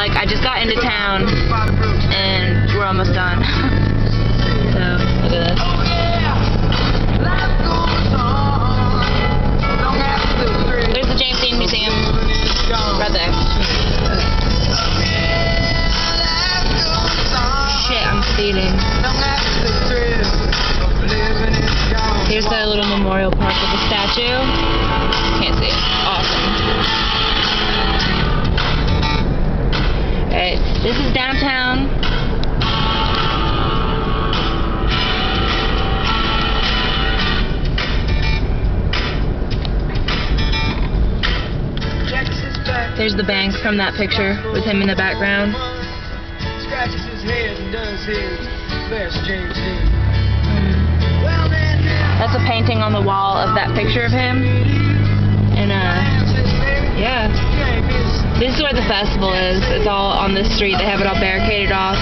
like, I just got into town, and we're almost done. So, look at this. There's the James Dean Museum. Right there. Shit, I'm speeding. Here's the little memorial park with the statue. Can't see it. Awesome. Alright, this is downtown. There's the bank from that picture with him in the background. Scratches his head and does his best, James Dean. That's a painting on the wall of that picture of him. And yeah. This is where the festival is. It's all on this street. They have it all barricaded off.